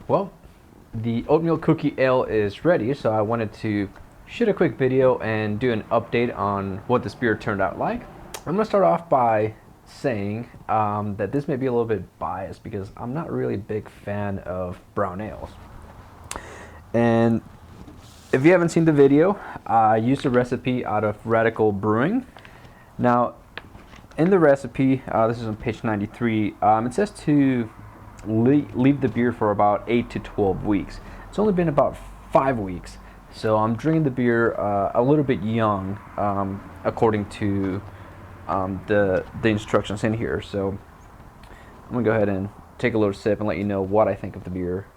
Well, the oatmeal cookie ale is ready, so I wanted to shoot a quick video and do an update on what this beer turned out like. I'm going to start off by saying that this may be a little bit biased because I'm not really a big fan of brown ales. And if you haven't seen the video, I used a recipe out of Radical Brewing. Now, in the recipe, this is on page 93, it says to leave the beer for about 8 to 12 weeks. It's only been about 5 weeks, so I'm drinking the beer a little bit young, according to the instructions in here. So I'm gonna go ahead and take a little sip and let you know what I think of the beer.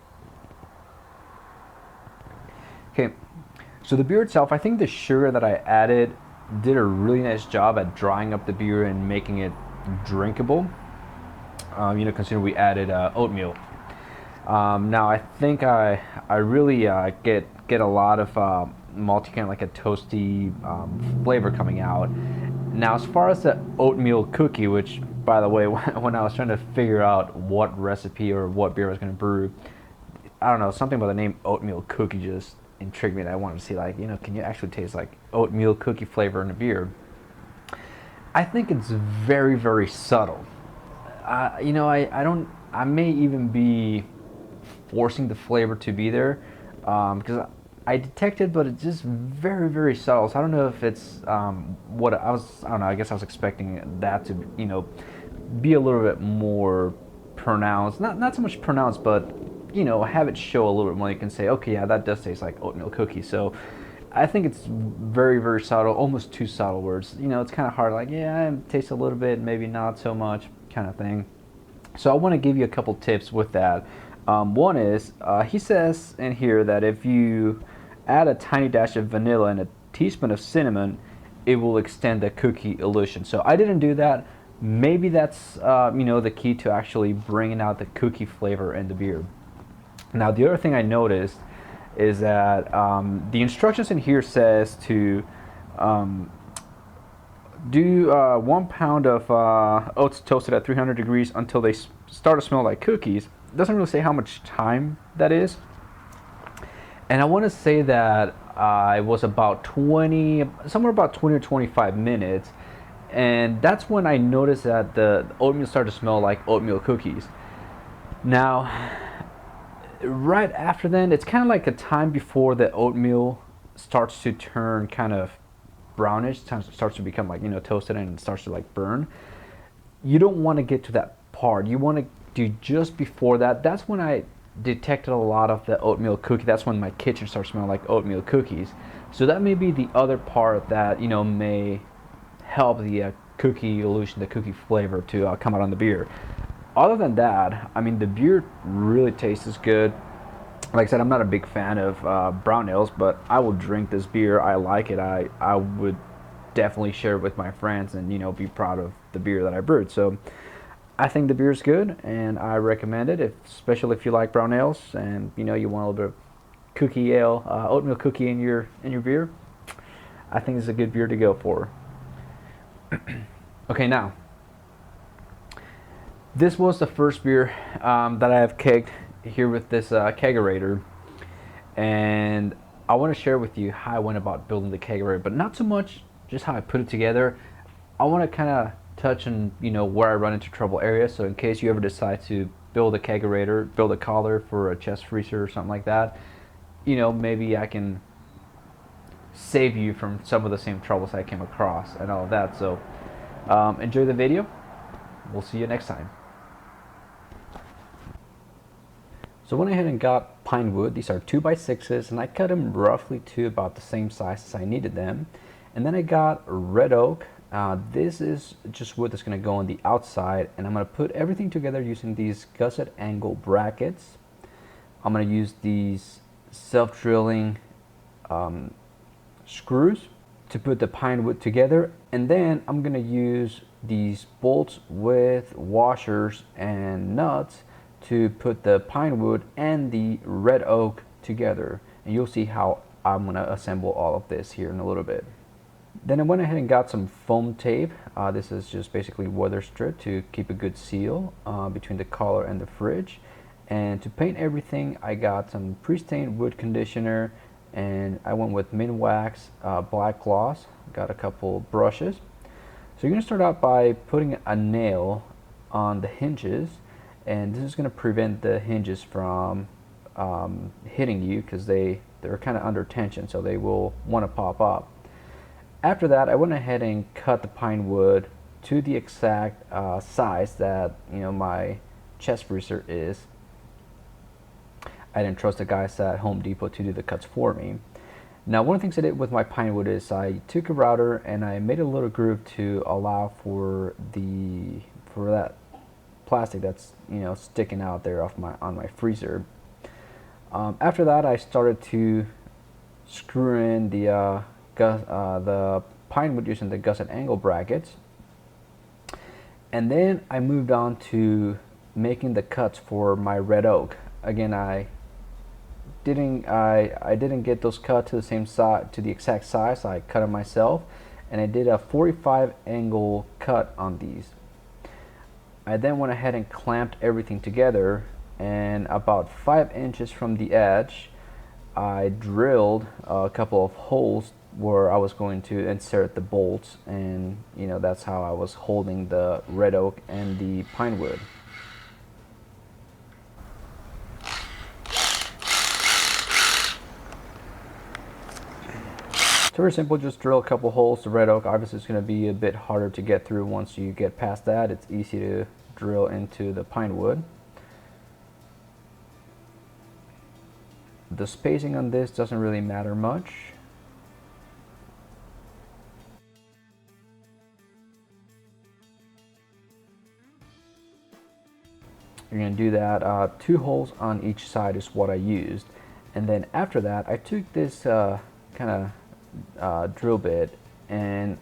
Okay, so the beer itself, I think the sugar that I added did a really nice job at drying up the beer and making it drinkable. Considering we added oatmeal. Now I think I really get a lot of malty, kind of like a toasty flavor coming out. Now, as far as the oatmeal cookie, which, by the way, when I was trying to figure out what recipe or what beer I was going to brew, I don't know, something about the name oatmeal cookie just intrigued me. That I wanted to see, like, can you actually taste like oatmeal cookie flavor in a beer? I think it's very, very subtle. I may even be forcing the flavor to be there, because I detect it, but it's just very, very subtle. So I don't know if it's what I don't know. I guess I was expecting that to be a little bit more pronounced. Not so much pronounced, but have it show a little bit more. You can say, okay, yeah, that does taste like oatmeal cookie. So I think it's very, very subtle, almost too subtle. Words, it's kind of hard. Like, yeah, it tastes a little bit, maybe not so much, kind of thing. So I want to give you a couple tips with that. One is, he says in here that if you add a tiny dash of vanilla and a teaspoon of cinnamon, it will extend the cookie illusion. So I didn't do that. Maybe that's the key to actually bringing out the cookie flavor in the beer. Now, the other thing I noticed is that the instructions in here says to do 1 pound of oats toasted at 300 degrees until they start to smell like cookies. It doesn't really say how much time that is. And I want to say that it was about somewhere about 20 or 25 minutes. And that's when I noticed that the oatmeal started to smell like oatmeal cookies. Now, right after then, it's kind of like a time before the oatmeal starts to turn kind of brownish, starts to become like toasted and starts to like burn. You don't want to get to that part. You want to do just before that. That's when I detected a lot of the oatmeal cookie. That's when my kitchen starts smelling like oatmeal cookies. So that may be the other part that may help the cookie illusion, the cookie flavor to come out on the beer. Other than that, I mean, the beer really tastes good. Like I said, I'm not a big fan of brown ales, but I will drink this beer. I like it. I would definitely share it with my friends and be proud of the beer that I brewed. So I think the beer is good, and I recommend it, especially if you like brown ales and you want a little bit of cookie ale, oatmeal cookie in your beer. I think it's a good beer to go for. Okay, now this was the first beer that I have kegged here with this Kegerator, and I want to share with you how I went about building the Kegerator, but not so much just how I put it together. I want to kind of touch on where I run into trouble areas. So in case you ever decide to build a Kegerator, build a collar for a chest freezer or something like that, maybe I can save you from some of the same troubles I came across and all of that. So enjoy the video. We'll see you next time. So I went ahead and got pine wood. These are 2x6s, and I cut them roughly to about the same size as I needed them. And then I got red oak. This is just wood that's going to go on the outside, and I'm going to put everything together using these gusset angle brackets. I'm going to use these self-drilling screws to put the pine wood together, and then I'm going to use these bolts with washers and nuts to put the pine wood and the red oak together, and you'll see how I'm going to assemble all of this here in a little bit. Then I went ahead and got some foam tape. This is just basically weather strip to keep a good seal between the collar and the fridge. And to paint everything, I got some pre-stained wood conditioner, and I went with Minwax black gloss. Got a couple brushes. So you're going to start out by putting a nail on the hinges, and this is going to prevent the hinges from hitting you, because they're kind of under tension, so they will want to pop up. After that, I went ahead and cut the pine wood to the exact size that my chest freezer is. I didn't trust the guys at Home Depot to do the cuts for me. Now, one of the things I did with my pine wood is I took a router and I made a little groove to allow for that plastic that's sticking out there on my freezer. After that, I started to screw in the pine wood using the gusset angle brackets, and then I moved on to making the cuts for my red oak. Again, I didn't get those cut to the same size, to the exact size. I cut them myself, and I did a 45 angle cut on these. I then went ahead and clamped everything together, and about 5 inches from the edge, I drilled a couple of holes where I was going to insert the bolts, and that's how I was holding the red oak and the pine wood. So very simple, just drill a couple holes. The red oak obviously is going to be a bit harder to get through. Once you get past that, it's easy to drill into the pine wood. The spacing on this doesn't really matter much. You're going to do that. 2 holes on each side is what I used. And then after that, I took this kind of drill bit, and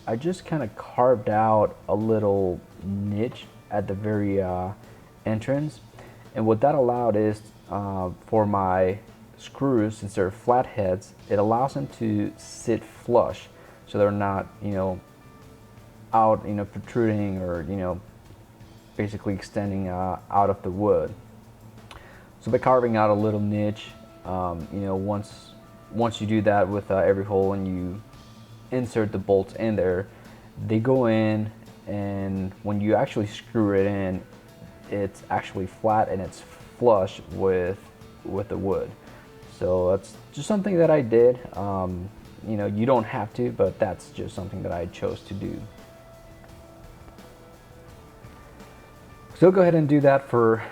I just kind of carved out a little niche at the very entrance. And what that allowed is for my screws, since they're flat heads, it allows them to sit flush, so they're not out protruding, or basically extending out of the wood. So by carving out a little niche, once you do that with every hole and you insert the bolts in there, they go in, and when you actually screw it in, it's actually flat and it's flush with the wood. So that's just something that I did. You don't have to, but that's just something that I chose to do. So go ahead and do that for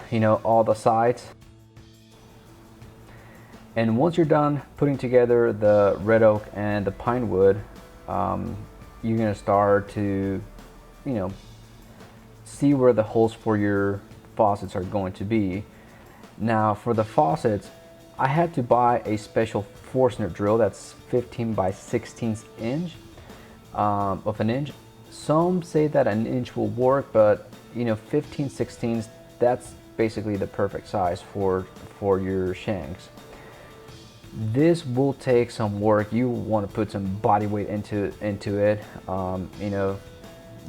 all the sides. And once you're done putting together the red oak and the pine wood, you're gonna start to see where the holes for your faucets are going to be. Now for the faucets, I had to buy a special Forstner drill that's 15 by 16 inch of an inch. Some say that an inch will work, but 15/16, that's basically the perfect size for your shanks. This will take some work. You want to put some body weight into it.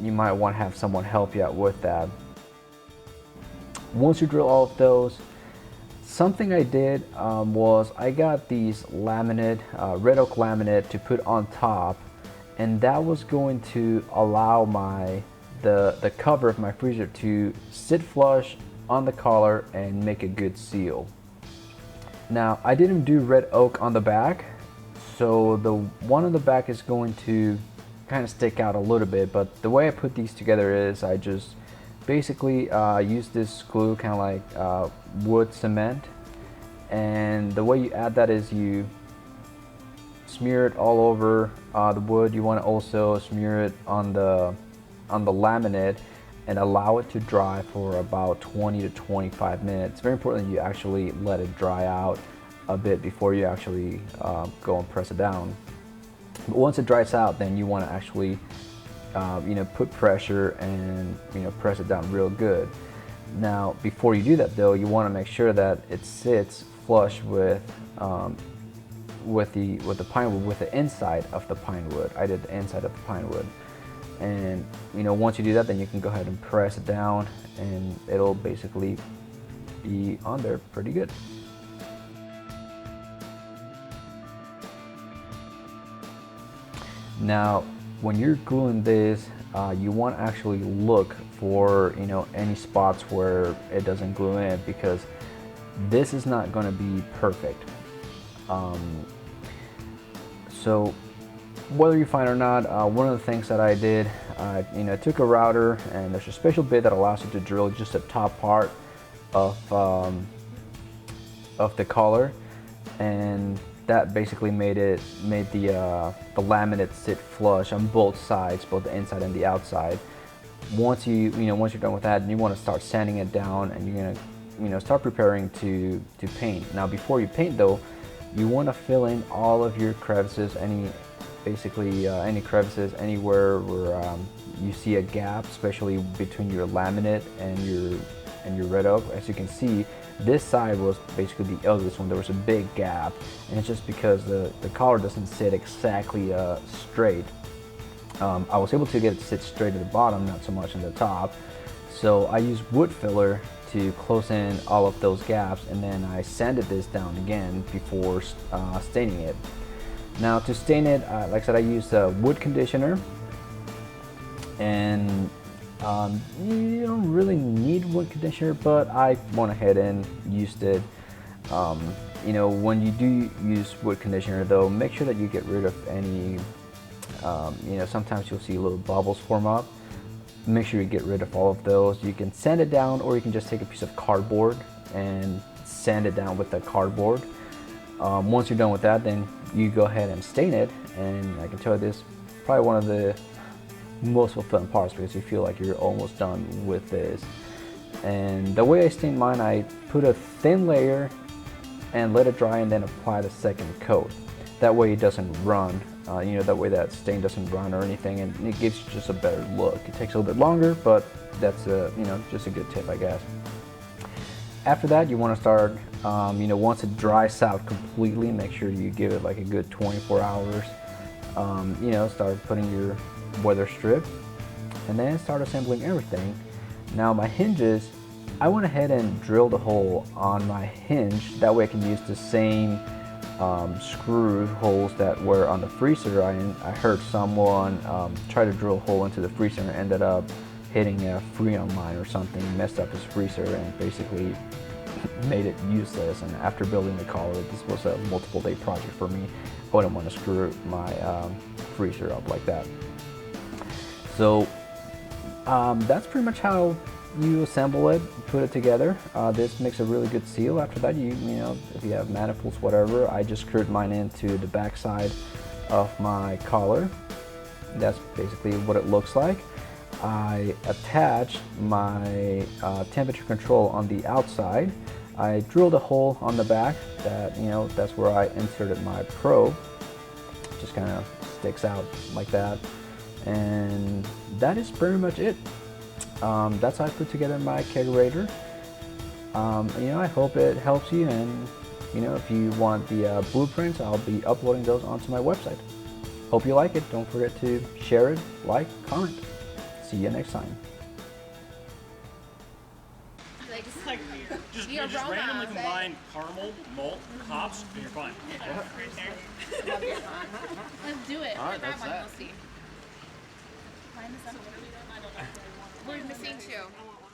You might want to have someone help you out with that. Once you drill all of those, something I did was I got these laminate, red oak laminate to put on top, and that was going to allow the cover of my freezer to sit flush on the collar and make a good seal. Now, I didn't do red oak on the back, so the one on the back is going to kind of stick out a little bit, but the way I put these together is I just basically use this glue, kind of like wood cement, and the way you add that is you smear it all over the wood. You want to also smear it on the laminate and allow it to dry for about 20 to 25 minutes. It's very important that you actually let it dry out a bit before you actually go and press it down. But once it dries out, then you want to actually put pressure and press it down real good. Now, before you do that though, you want to make sure that it sits flush with the pine wood, with the inside of the pine wood. I did the inside of the pine wood. And once you do that, then you can go ahead and press it down, and it'll basically be on there pretty good. Now, when you're gluing this, you want to actually look for, you know, any spots where it doesn't glue in, because this is not going to be perfect. So whether you find or not, one of the things that I did, you know, I took a router, and there's a special bit that allows you to drill just the top part of the collar, and that basically made the laminate sit flush on both sides, both the inside and the outside. Once you're done with that, you want to start sanding it down, and you're gonna, you know, start preparing to paint. Now, before you paint though, you want to fill in all of your crevices, any crevices anywhere where you see a gap, especially between your laminate and your red oak. As you can see, this side was basically the ugliest one. There was a big gap, and it's just because the collar doesn't sit exactly straight. I was able to get it to sit straight at the bottom, not so much on the top. So I used wood filler to close in all of those gaps, and then I sanded this down again before staining it. Now, to stain it, like I said, I used a wood conditioner, and you don't really need wood conditioner, but I went ahead and used it. You know, when you do use wood conditioner though, make sure that you get rid of any, you know, sometimes you'll see little bubbles form up. Make sure you get rid of all of those. You can sand it down, or you can just take a piece of cardboard and sand it down with the cardboard. Once you're done with that, then you go ahead and stain it, and I can tell you this is probably one of the most fulfilling parts, because you feel like you're almost done with this. And the way I stained mine, I put a thin layer and let it dry, and then apply the second coat. That way it doesn't run, you know, that way that stain doesn't run or anything, and it gives you just a better look. It takes a little bit longer, but that's you know, just a good tip, I guess. After that, you want to start, you know, once it dries out completely, make sure you give it like a good 24 hours. You know, start putting your weather strip, and then start assembling everything. Now, my hinges, I went ahead and drilled a hole on my hinge. That way I can use the same screw holes that were on the freezer. I heard someone try to drill a hole into the freezer and ended up hitting a Freon line or something, messed up his freezer, and basically made it useless. And after building the collar, this was a multiple day project for me. I wouldn't want to screw my freezer up like that. So that's pretty much how you assemble it, put it together. This makes a really good seal. After that, you know, if you have manifolds, whatever, I just screwed mine into the back side of my collar. That's basically what it looks like. I attached my temperature control on the outside. I drilled a hole on the back that, you know, that's where I inserted my probe. Just kind of sticks out like that. And that is pretty much it. That's how I put together my Kegerator. You know, I hope it helps you, and you know, if you want the blueprints, I'll be uploading those onto my website. Hope you like it. Don't forget to share it, like, comment. See you next time. Just randomly combine caramel, malt, hops, and you're fine. Let's do it. All right, that's that. We'll see. We're missing two.